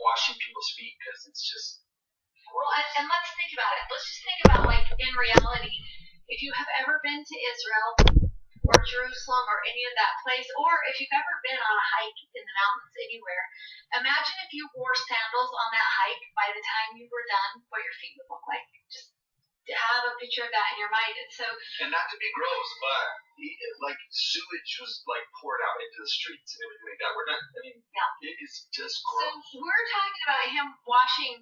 washing people's feet because it's just. Well, and let's think about it. Let's just think about, like, in reality, if you have ever been to Israel or Jerusalem or any of that place, or if you've ever been on a hike in the mountains anywhere, imagine if you wore sandals on that hike by the time you were done, what your feet would look like. Just have a picture of that in your mind. And not to be gross, but like sewage was like poured out into the streets and everything like that. It is just gross. So we're talking about him washing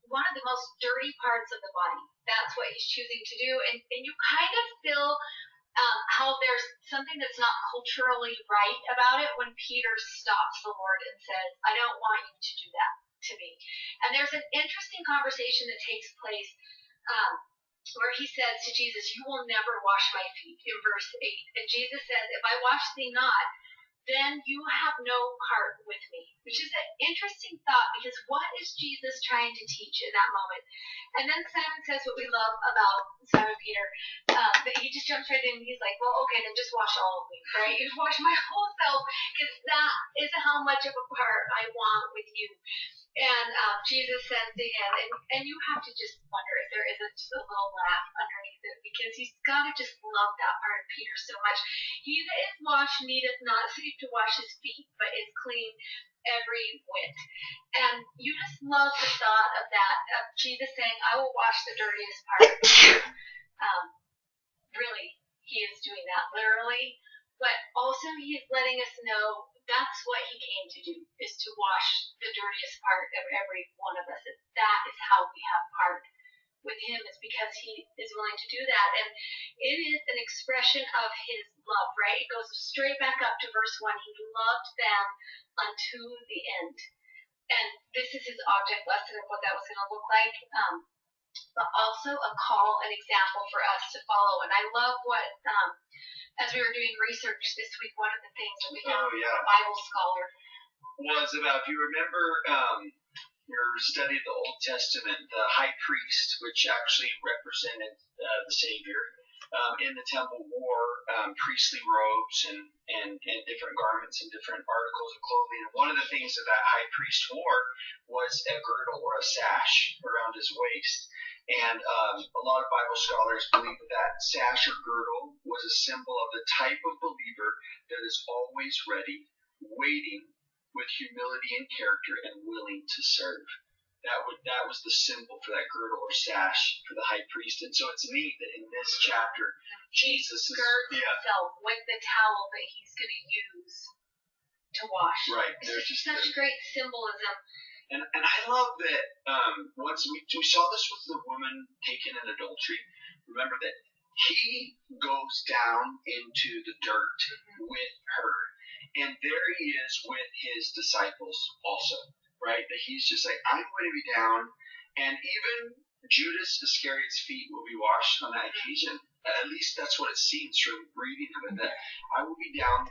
one of the most dirty parts of the body. That's what he's choosing to do. And you kind of feel how there's something that's not culturally right about it when Peter stops the Lord and says, I don't want you to do that to me. And there's an interesting conversation that takes place where he says to Jesus, you will never wash my feet, in verse 8. And Jesus says, if I wash thee not, then you have no part with me. Which is an interesting thought, because what is Jesus trying to teach in that moment? And then Simon says what we love about Simon Peter, that he just jumps right in and he's like, well, okay, then just wash all of me, right? You wash my whole self, because that is how much of a part I want with you. And Jesus says to him, and you have to just wonder if there isn't just a little laugh underneath it, because he's got to just love that part of Peter so much. He that is washed needeth not save to wash his feet, but is clean every whit. And you just love the thought of that, of Jesus saying, I will wash the dirtiest part of you. Really, he is doing that literally, but also he is letting us know that's what he came to do, is to wash the dirtiest part of every one of us. That is how we have part with him, is because he is willing to do that. And it is an expression of his love, right? It goes straight back up to verse 1. He loved them unto the end. And this is his object lesson of what that was going to look like. But also a call, an example for us to follow. And I love what, as we were doing research this week, one of the things that we found from a Bible scholar was about, if you remember your study of the Old Testament, the high priest, which actually represented the Savior, in the temple wore priestly robes and different garments and different articles of clothing. And one of the things that high priest wore was a girdle or a sash around his waist. And a lot of Bible scholars believe that sash or girdle was a symbol of the type of believer that is always ready, waiting with humility and character, and willing to serve. That was the symbol for that girdle or sash for the high priest. And so it's neat that in this chapter, Jesus girds himself with the towel that he's going to use to wash. Right. There's just such great symbolism. And I love that once we saw this with the woman taken in adultery. Remember that he goes down into the dirt with her. And there he is with his disciples also, right? That he's just like, I'm going to be down. And even Judas Iscariot's feet will be washed on that occasion. At least that's what it seems from reading of it, that I will be down